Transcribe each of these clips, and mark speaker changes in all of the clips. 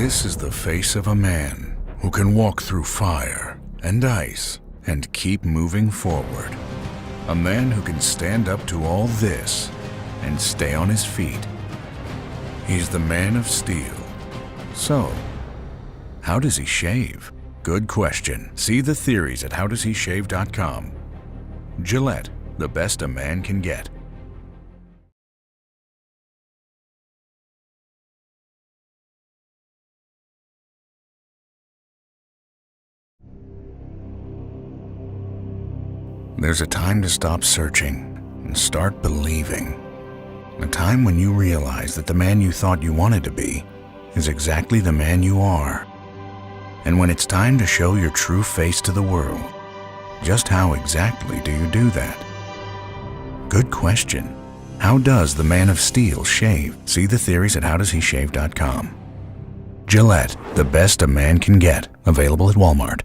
Speaker 1: This is the face of a man who can walk through fire and ice and keep moving forward. A man who can stand up to all this and stay on his feet. He's the Man of Steel. So, how does he shave? Good question. See the theories at howdoesheshave.com. Gillette, the best a man can get. There's a time to stop searching and start believing. A time when you realize that the man you thought you wanted to be is exactly the man you are. And when it's time to show your true face to the world, just how exactly do you do that? Good question. How does the Man of Steel shave? See the theories at howdoesheshave.com. Gillette, the best a man can get. Available at Walmart.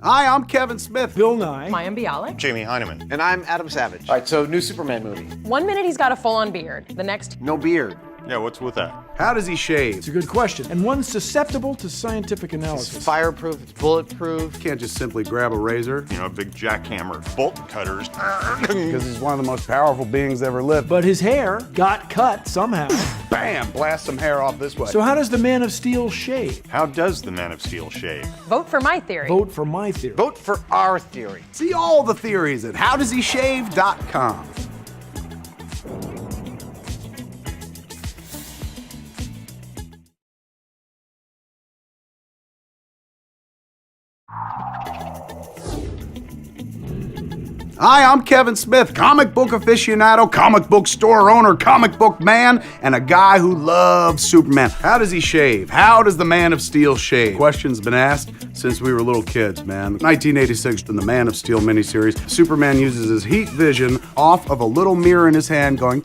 Speaker 2: Hi, I'm Kevin Smith.
Speaker 3: Bill Nye.
Speaker 4: Mayim Bialik.
Speaker 5: Jamie Heineman.
Speaker 2: And I'm Adam Savage.
Speaker 6: All right, so new Superman movie.
Speaker 4: 1 minute he's got a full-on beard. The next,
Speaker 2: No beard.
Speaker 5: Yeah, what's with that?
Speaker 2: How does he shave?
Speaker 3: It's a good question, and one susceptible to scientific
Speaker 6: It's
Speaker 3: analysis.
Speaker 6: fireproof, it's bulletproof.
Speaker 2: Can't just simply grab a razor.
Speaker 5: You know, a big jackhammer, bolt cutters.
Speaker 2: Because he's one of the most powerful beings ever lived.
Speaker 3: But his hair got cut somehow.
Speaker 2: Bam! Blast some hair off this way.
Speaker 3: So how does the Man of Steel shave?
Speaker 5: How does the Man of Steel shave?
Speaker 4: vote for my theory.
Speaker 3: Vote for my theory.
Speaker 6: Vote for our theory.
Speaker 2: see all the theories at howdoesheshave.com. Hi, I'm Kevin Smith, comic book aficionado, comic book store owner, comic book man, and a guy who loves Superman. How does he shave? How does the Man of Steel shave? Questions been asked since we were little kids, man. 1986, in the Man of Steel miniseries, Superman uses his heat vision off of a little mirror in his hand going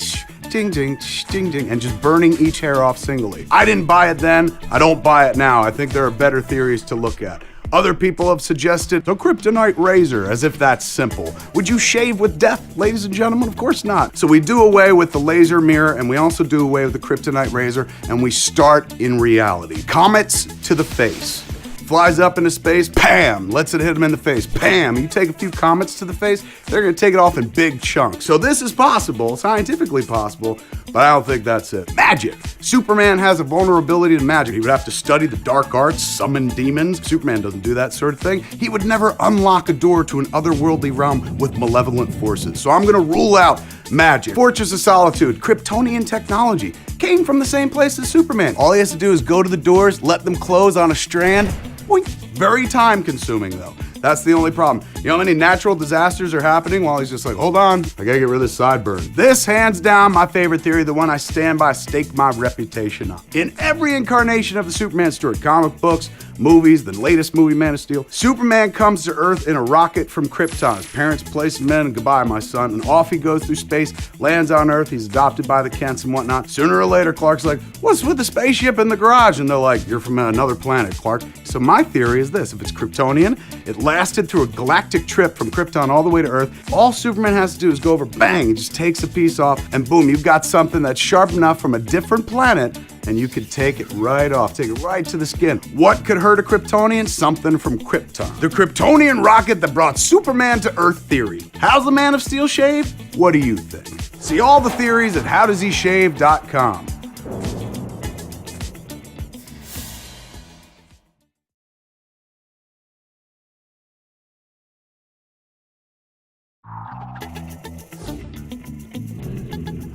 Speaker 2: ding, ding, ding, ding, and just burning each hair off singly. I didn't buy it then, I don't buy it now. I think there are better theories to look at. Other people have suggested a kryptonite razor, as if that's simple. Would you shave with death, ladies and gentlemen? Of course not. So we do away with the laser mirror, and we also do away with the kryptonite razor, and we start in reality. Comets to the face. Flies up into space, bam, lets it hit him in the face, bam. You take a few comets to the face, they're gonna take it off in big chunks. So this is possible, scientifically possible, but I don't think that's it. Magic. Superman has a vulnerability to magic. He would have to study the dark arts, summon demons. Superman doesn't do that sort of thing. He would never unlock a door to an otherworldly realm with malevolent forces. So I'm gonna rule out magic. Fortress of Solitude, Kryptonian technology, came from the same place as Superman. All he has to do is go to the doors, let them close on a strand. Boink. Very time consuming though. That's the only problem. You know how many natural disasters are happening while he's just like, hold on, I gotta get rid of this sideburn. This, hands down, my favorite theory, the one I stand by, stake my reputation on. In every incarnation of the Superman story, comic books, movies, the latest movie, Man of Steel, Superman comes to Earth in a rocket from Krypton. His parents place him in, and goodbye, my son, and off he goes through space, lands on Earth, he's adopted by the Kents and whatnot. Sooner or later, Clark's like, what's with the spaceship in the garage? And they're like, you're from another planet, Clark. So my theory is this, if it's Kryptonian, it lasted through a galactic trip from Krypton all the way to Earth. All Superman has to do is go over, bang, he just takes a piece off, and boom, you've got something that's sharp enough from a different planet, and you could take it right off, take it right to the skin. What could hurt a Kryptonian? Something from Krypton. The Kryptonian rocket that brought Superman to Earth theory. How's the Man of Steel shave? What do you think? See all the theories at howdoesheshave.com.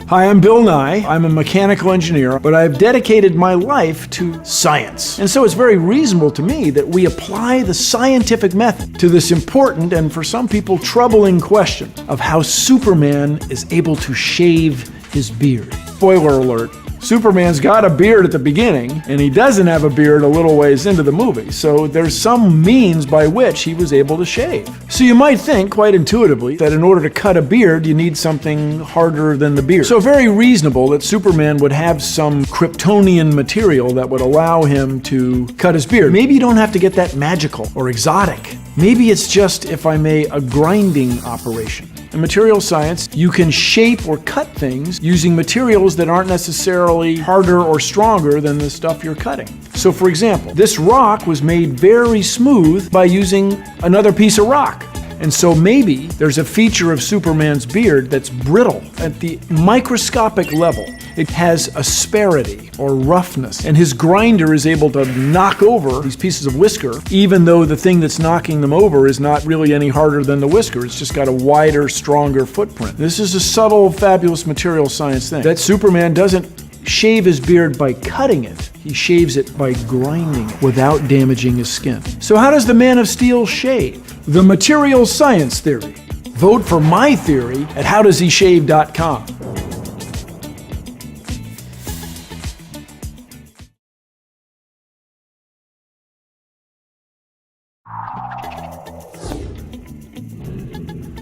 Speaker 3: Hi, I'm Bill Nye. I'm a mechanical engineer, but I've dedicated my life to science. And so it's very reasonable to me that we apply the scientific method to this important and for some people troubling question of how Superman is able to shave his beard. Spoiler alert, Superman's got a beard at the beginning, and he doesn't have a beard a little ways into the movie, so there's some means by which he was able to shave. So you might think, quite intuitively, that in order to cut a beard, you need something harder than the beard. So very reasonable that Superman would have some Kryptonian material that would allow him to cut his beard. Maybe you don't have to get that magical or exotic. Maybe it's just, if I may, a grinding operation. In material science, you can shape or cut things using materials that aren't necessarily harder or stronger than the stuff you're cutting. So for example, this rock was made very smooth by using another piece of rock. And so maybe there's a feature of Superman's beard that's brittle at the microscopic level. It has asperity or roughness, and his grinder is able to knock over these pieces of whisker, even though the thing that's knocking them over is not really any harder than the whisker. It's just got a wider, stronger footprint. This is a subtle, fabulous material science thing. That Superman doesn't shave his beard by cutting it. He shaves it by grinding it without damaging his skin. So how does the Man of Steel shave? The material science theory. Vote for my theory at howdoesheshave.com.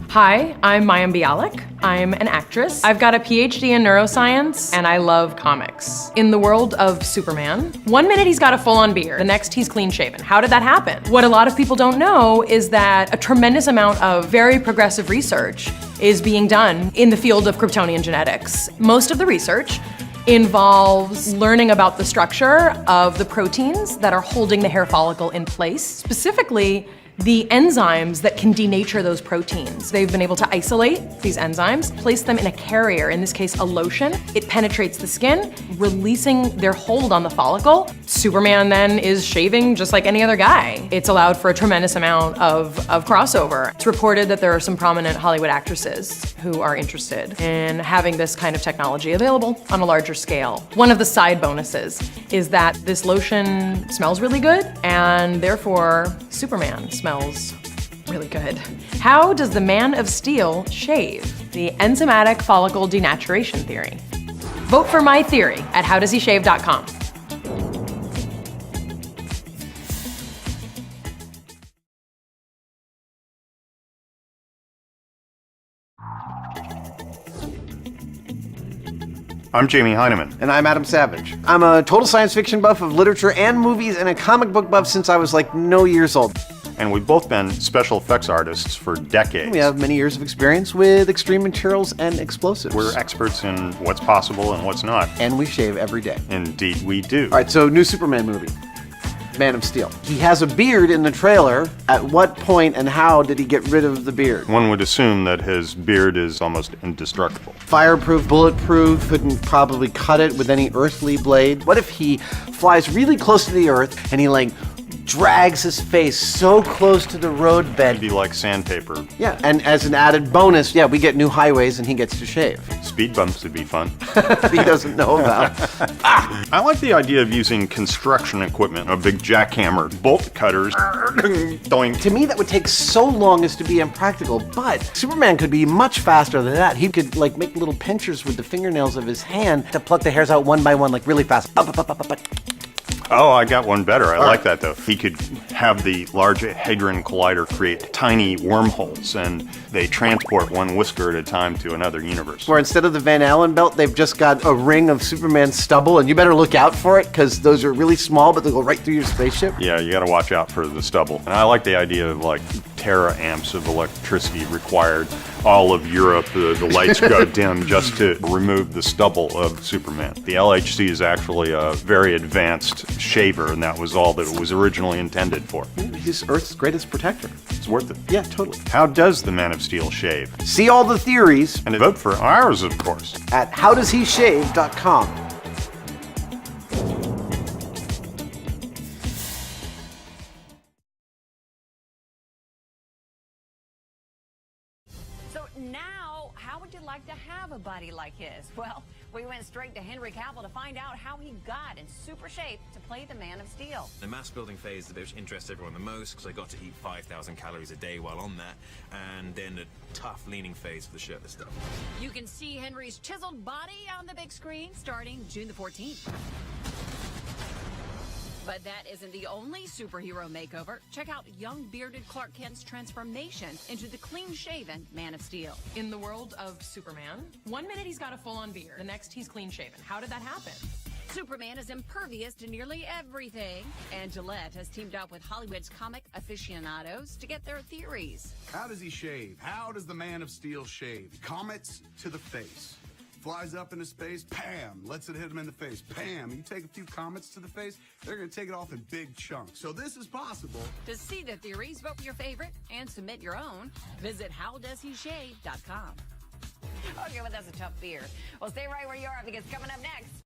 Speaker 4: Hi, I'm Mayim Bialik. I'm an actress. I've got a PhD in neuroscience, and I love comics. In the world of Superman, one minute he's got a full-on beard, the next he's clean-shaven. How did that happen? What a lot of people don't know is that a tremendous amount of very progressive research is being done in the field of Kryptonian genetics. Most of the research involves learning about the structure of the proteins that are holding the hair follicle in place, specifically the enzymes that can denature those proteins. They've been able to isolate these enzymes, place them in a carrier, in this case a lotion. It penetrates the skin, releasing their hold on the follicle. Superman then is shaving just like any other guy. It's allowed for a tremendous amount of crossover. It's reported that there are some prominent Hollywood actresses who are interested in having this kind of technology available on a larger scale. One of the side bonuses is that this lotion smells really good, and therefore Superman smells really good. How does the Man of Steel shave? The enzymatic follicle denaturation theory. Vote for my theory at howdoesheshave.com.
Speaker 5: I'm Jamie Heineman.
Speaker 6: And I'm Adam Savage. I'm a total science fiction buff of literature and movies and a comic book buff since I was like no years old.
Speaker 5: And we've both been special effects artists for decades.
Speaker 6: We have many years of experience with extreme materials and explosives.
Speaker 5: We're experts in what's possible and what's not.
Speaker 6: And we shave every day.
Speaker 5: Indeed we do.
Speaker 6: All right, so new Superman movie. Man of Steel. He has a beard in the trailer. At what point and how did he get rid of the beard?
Speaker 5: One would assume that his beard is almost indestructible.
Speaker 6: Fireproof, bulletproof, couldn't probably cut it with any earthly blade. What if he flies really close to the earth and he drags his face so close to the roadbed?
Speaker 5: It'd be like sandpaper.
Speaker 6: Yeah, and as an added bonus, we get new highways and he gets to shave.
Speaker 5: Speed bumps would be fun.
Speaker 6: He doesn't know about.
Speaker 5: I like the idea of using construction equipment, a big jackhammer, bolt cutters, doing.
Speaker 6: To me, that would take so long as to be impractical, but Superman could be much faster than that. He could make little pinchers with the fingernails of his hand to pluck the hairs out one by one, really fast.
Speaker 5: Oh, I got one better. I like that, though. He could have the Large Hadron Collider create tiny wormholes, and they transport one whisker at a time to another universe.
Speaker 6: Where instead of the Van Allen belt, they've just got a ring of Superman's stubble, and you better look out for it, because those are really small, but they go right through your spaceship.
Speaker 5: Yeah, you gotta watch out for the stubble. And I like the idea of teraamps of electricity required. All of Europe, the lights go dim just to remove the stubble of Superman. The LHC is actually a very advanced shaver, and that was all that it was originally intended for.
Speaker 6: He's Earth's greatest protector.
Speaker 5: It's worth it.
Speaker 6: Yeah, totally.
Speaker 5: How does the Man of Steel shave?
Speaker 6: See all the theories
Speaker 5: And vote for ours, of course.
Speaker 6: at howdoesheshave.com.
Speaker 7: So now, how would it like to have a body like his? Well, we went straight to Henry Cavill to find out how he got in super shape to play the Man of Steel.
Speaker 8: The mass building phase is the bit which interests everyone the most because I got to eat 5,000 calories a day while on that, and then the tough leaning phase for the shirtless stuff.
Speaker 7: You can see Henry's chiseled body on the big screen starting June the 14th. But that isn't the only superhero makeover. Check out young bearded Clark Kent's transformation into the clean-shaven Man of Steel.
Speaker 4: In the world of Superman, 1 minute he's got a full-on beard, the next he's clean-shaven. How did that happen?
Speaker 7: Superman is impervious to nearly everything, and Gillette has teamed up with Hollywood's comic aficionados to get their theories.
Speaker 2: How does he shave? How does the Man of Steel shave? Comets to the face. Flies up into space, pam, lets it hit him in the face, pam. You take a few comets to the face, they're gonna take it off in big chunks. So this is possible.
Speaker 7: To see the theories, vote for your favorite, and submit your own, visit howdoesheshave.com. Okay, well, that's a tough beard. Well, stay right where you are because coming up next,